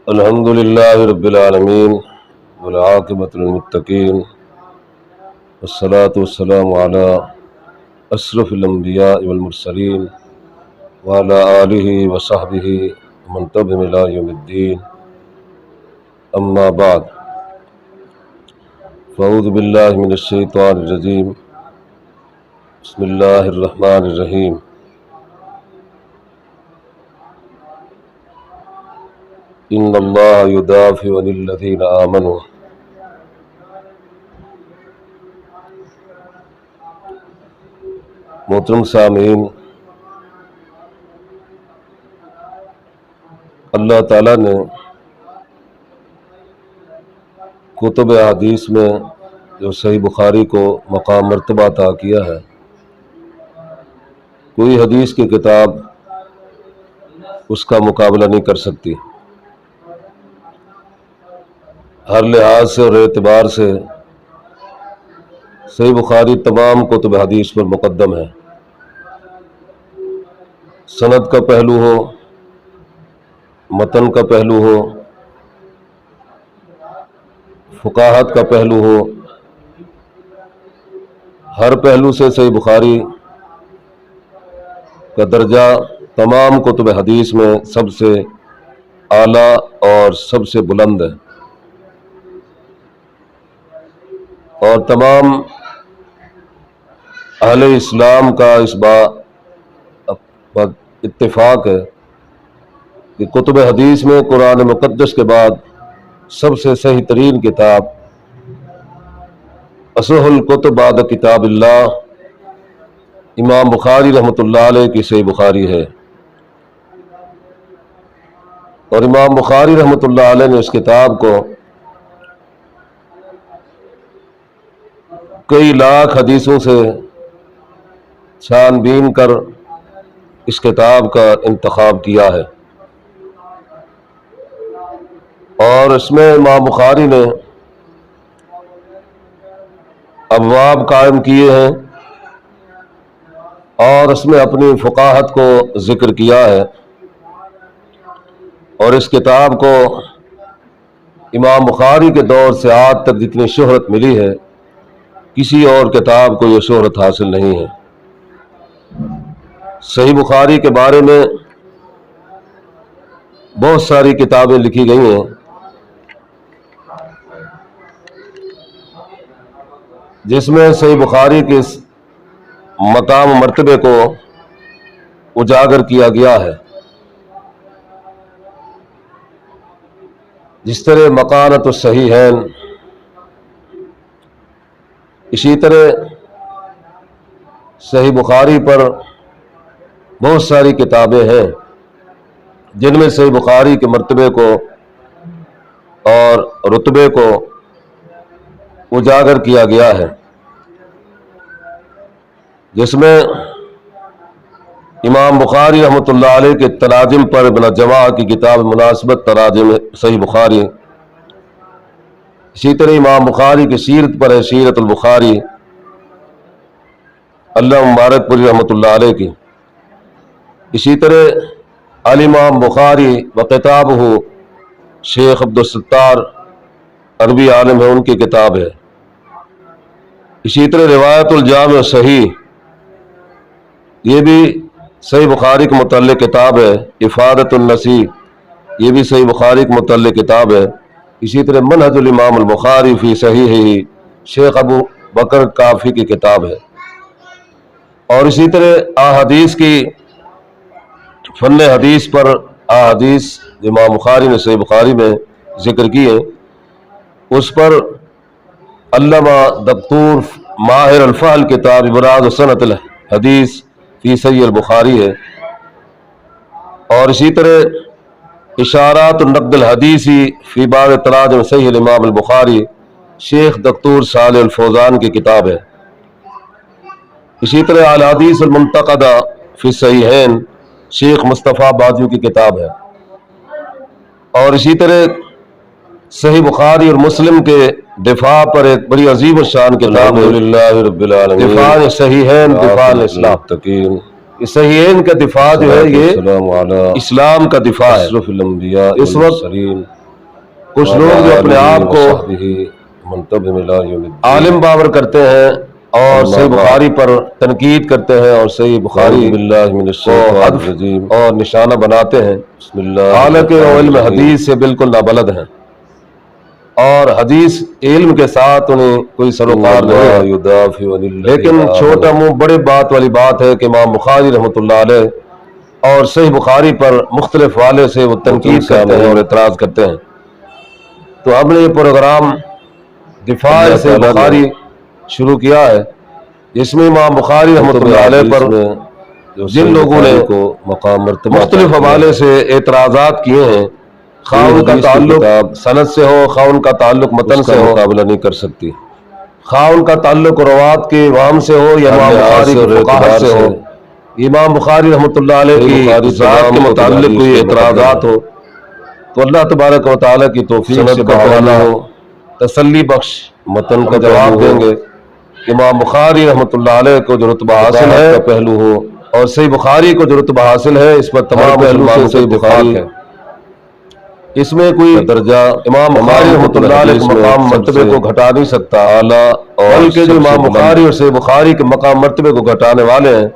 الحمد للہ رب العالمین والعاقبۃ للمتقین والصلاة والسلام علی اشرف الانبیاء والمرسلین وعلی آلہ وصحبہ ومن تبعهم الی یوم الدین اما بعد فاعوذ باللہ من الشیطان الرجیم بسم اللہ الرحمن الرحیم ان اللہ یدافع عن الذین آمنوا محترم سامعین، اللہ تعالیٰ نے کتب حدیث میں جو صحیح بخاری کو مقام مرتبہ عطا کیا ہے، کوئی حدیث کی کتاب اس کا مقابلہ نہیں کر سکتی۔ ہر لحاظ سے اور اعتبار سے صحیح بخاری تمام کتب حدیث پر مقدم ہے۔ سند کا پہلو ہو، متن کا پہلو ہو، فقاہت کا پہلو ہو، ہر پہلو سے صحیح بخاری کا درجہ تمام کتب حدیث میں سب سے اعلیٰ اور سب سے بلند ہے، اور تمام اہل اسلام کا اس بات اتفاق ہے کہ کتب حدیث میں قرآن مقدس کے بعد سب سے صحیح ترین کتاب اصح الکتب بعد کتاب اللہ امام بخاری رحمۃ اللہ علیہ کی صحیح بخاری ہے، اور امام بخاری رحمۃ اللہ علیہ نے اس کتاب کو کئی لاکھ حدیثوں سے چھان بین کر اس کتاب کا انتخاب کیا ہے، اور اس میں امام بخاری نے ابواب قائم کیے ہیں اور اس میں اپنی فقاہت کو ذکر کیا ہے، اور اس کتاب کو امام بخاری کے دور سے آج تک جتنی شہرت ملی ہے، کسی اور کتاب کو یہ شہرت حاصل نہیں ہے۔ صحیح بخاری کے بارے میں بہت ساری کتابیں لکھی گئی ہیں، جس میں صحیح بخاری کے مقام و مرتبے کو اجاگر کیا گیا ہے۔ جس طرح مکانۃ الصحیحین، اسی طرح صحیح بخاری پر بہت ساری کتابیں ہیں جن میں صحیح بخاری کے مرتبے کو اور رتبے کو اجاگر کیا گیا ہے، جس میں امام بخاری رحمۃ اللہ علیہ کے تراجم پر ابن جماع کی کتاب مناسبت تراجم صحیح بخاری، اسی طرح امام بخاری کی سیرت پر ہے سیرت البخاری اللہ مبارک پوری رحمۃ اللہ علیہ کی، اسی طرح الامام بخاری و کتابہ شیخ عبدالستار عربی عالم ہے، ان کی کتاب ہے، اسی طرح روایت الجامع صحیح، یہ بھی صحیح بخاری کے متعلق کتاب ہے، افادۃ النسی، یہ بھی صحیح بخاری کے متعلق کتاب ہے، اسی طرح منہج الامام البخاری فی صحیحہ شیخ ابو بکر کافی کی کتاب ہے، اور اسی طرح احادیث کی فن حدیث پر احادیث امام بخاری نے صحیح بخاری میں ذکر کی ہے، اس پر علامہ دکتور ماہر الفحل کتاب ابراز صنعت الحدیث فی صحیح البخاری ہے، اور اسی طرح اشارات النقد الحدیثی فی بعض تراجم صحیح الامام البخاری شیخ دکتور صالح الفوزان کی کتاب ہے، اسی طرح الحدیث المنتقدہ فی صحیحین شیخ مصطفیٰ باجو کی کتاب ہے، اور اسی طرح صحیح بخاری اور مسلم کے دفاع پر ایک بڑی عظیم الشان کتاب ہے الحمدللہ رب العالمین دفاع صحیحین دفاع الاسلام، اس صحیحین کا دفاع جو ہے یہ اسلام کا دفاع ہے۔ اس وقت کچھ لوگ جو اپنے آپ کو عالم باور کرتے ہیں اور صحیح بخاری پر تنقید کرتے ہیں اور صحیح بخاری کو ہدف اور نشانہ بناتے ہیں، حالانکہ وہ علم حدیث سے بالکل نابلد ہیں اور حدیث علم کے ساتھ انہیں کوئی سروکار نہیں، لیکن چھوٹا منہ بڑے بات والی بات ہے کہ امام بخاری رحمۃ اللہ علیہ اور صحیح بخاری پر مختلف حوالے سے وہ تنقید کرتے ہیں اور اعتراض کرتے ہیں۔ تو ہم نے یہ پروگرام دفاع سے بخاری شروع کیا ہے، جس میں امام بخاری رحمۃ اللہ علیہ پر جن لوگوں نے مختلف حوالے سے اعتراضات کیے ہیں، خواہ ان کا تعلق سند سے ہو، خواہ ان کا تعلق متن سے ہو، مقابلہ نہیں کر سکتی، خواہ ان کا تعلق روات کے عوام سے ہو یا امام بخاری کے فقاہت سے ہو، امام بخاری رحمۃ اللہ علیہ کی ذات کے متعلق کوئی اعتراضات ہو، تو اللہ تبارک و تعالیٰ کی توفیق سے بہوانا ہو، تسلی بخش متن کا جواب دیں گے کہ امام بخاری رحمۃ اللہ علیہ کو جو رتبہ حاصل ہے کا پہلو ہو اور صحیح بخاری کو جو رتبہ حاصل ہے، اس پر تمام پہلو سے مسلمانوں صحیح سے بخاری اتفاق ہے۔ اس میں کوئی درجہ امام بخاری رحمۃ اللہ علیہ کے مقام مرتبے کو گھٹا نہیں سکتا، بلکہ جو امام بخاری اور صحیح بخاری کے مقام مرتبے کو گھٹانے والے ہیں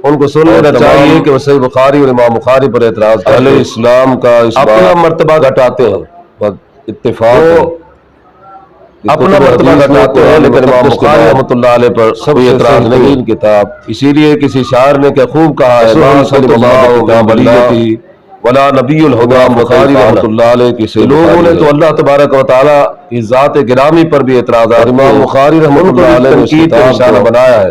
ان کو سن لینا چاہیے کہ وہ صحیح بخاری اور امام بخاری پر اعتراض اہل کرتے اسلام کا اس اپنا مرتبہ گھٹاتے ہیں، اتفاق ہے، اپنا مرتبہ گھٹاتے ہیں، لیکن امام بخاری رحمۃ اللہ علیہ پر کوئی اعتراض نہیں کتاب، اسی لیے کسی شاعر نے کیا خوب کہا ہے، ولا نبی الہدی بخاری رحمۃ اللہ علیہ کی لوگوں نے تو اللہ تبارک و تعالیٰ کی ذات گرامی پر بھی اعتراضات، امام بخاری رحمۃ اللہ علیہ نے تنقید کا نشانہ بنایا ہے،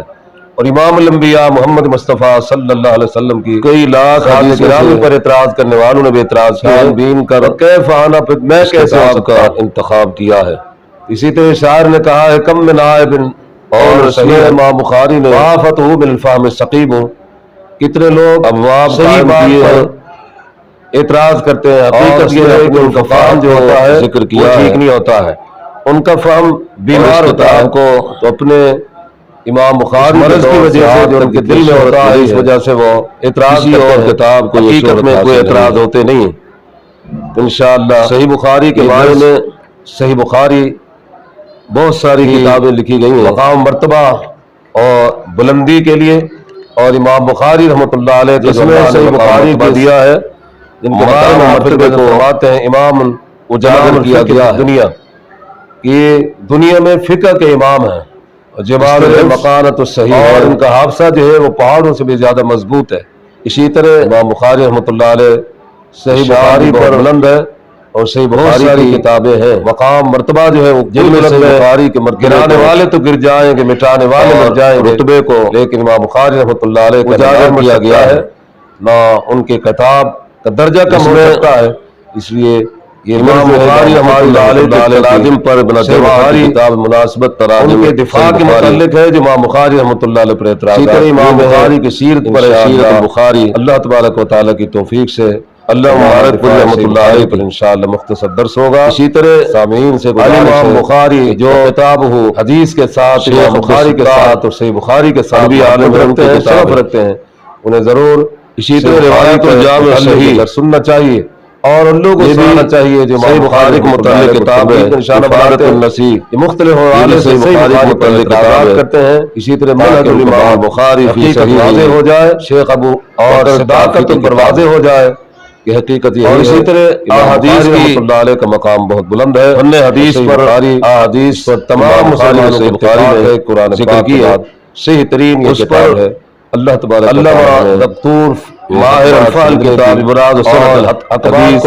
اور امام الانبیاء محمد مصطفیٰ صلی اللہ علیہ وسلم کی کئی لاکھ ذات گرامی پر اعتراض کرنے والوں نے بھی اعتراض کیا ہے، بین کر کیف انا میں کیسے ہو کا سکتا۔ انتخاب کیا ہے۔ اسی طرح شاعر نے کہا ہے کم من نائب اور صحیح امام بخاری نے وافته بالفهم السقيم، کتنے لوگ ابواب صحیح قائم بات کیے پر ہیں، اعتراض کرتے ہیں، حقیقت یہ ہے کہ ان کا فہم جو ہوتا ہے ذکر کیا وہ ٹھیک ہے، نہیں ہوتا ہے، ان کا فہم بیمار ہوتا ہے، کو تو اپنے امام بخاری مرض کی وجہ سے جو ان کے دل میں ہوتا ہے اس وجہ سے وہ اعتراض کسی کرتے اور ہیں، کتاب کو یہ حقیقت شہرت میں کوئی حاصل اعتراض نہیں ہے۔ ہوتے نہیں ہیں۔ انشاءاللہ صحیح بخاری کے بارے میں صحیح بخاری بہت ساری کتابیں لکھی گئی ہیں مقام مرتبہ اور بلندی کے لیے، اور امام بخاری رحمۃ اللہ علیہ جس میں صحیح بخاری کو دیا ہے، جن کے بارے میں مرتبے کو فرماتے ہیں امام اجاگر کیا گیا ہے دنیا کہ دنیا میں فقہ کے امام ہیں، جبال مکانت الصحیح، اور ان کا حافظہ جو ہے وہ پہاڑوں سے بھی زیادہ مضبوط ہے۔ اسی طرح امام بخاری رحمۃ اللہ علیہ صحیح بخاری پر بلند ہے، اور صحیح بخاری کی کتابیں ہیں، مقام مرتبہ جو ہے وہ جن میں صحیح بخاری کے گرانے والے تو گر جائیں گے، مٹانے والے مر جائیں گے رتبے کو، لیکن امام بخاری رحمۃ اللہ علیہ کو اجاگر کیا گیا ہے، نہ ان کے کتاب کا درجہ کم ہو سکتا ہے۔ اس لیے یہ امام بخاری رحمۃ اللہ علیہ کے تراجم پر بخاری کتاب مناسبت تراجم کے دفاع کے متعلق ہے جو امام بخاری رحمۃ اللہ علیہ پر اعتراض ہے۔ امام بخاری کی سیرت پر سیرت بخاری اللہ تبارک و تعالیٰ کی توفیق سے اللہ مبارک پور رحمۃ اللہ علیہ پر انشاءاللہ مختصر درس ہوگا۔ اسی طرح سامعین سے امام بخاری جو کتاب ہو حدیث کے ساتھ، امام بخاری کے ساتھ اور صحیح بخاری کے ساتھ بھی عالم رکھتے ہیں، شرف رکھتے ہیں، انہیں ضرور اسی طرح روایت الجامع صحیح سننا چاہیے، اور ان لوگوں کو سننا چاہیے جو امام بخاری کے متعلق کتاب ہے، نشانہ بناتے ہیں، یہ مختلف حوالے سے صحیح بخاری کے متعلق اعتراض کرتے ہیں۔ اسی طرح منہج الامام بخاری حقیقت واضح ہو جائے، شیخ ابو اور صداقت پر واضح ہو جائے کہ حقیقت یہ ہے۔ اور اسی طرح احادیث کی رحمۃ اللہ علیہ کا مقام بہت بلند ہے، فن حدیث پر احادیث پر تمام مسلمانوں کے اتفاق ہے، قرآن ذکر کی ہے، صحیح ترین یہ کتاب ہے۔ اللہ تبارک و تعالیٰ دکتور ماہر الفاظ کتاب براد و سند حدیث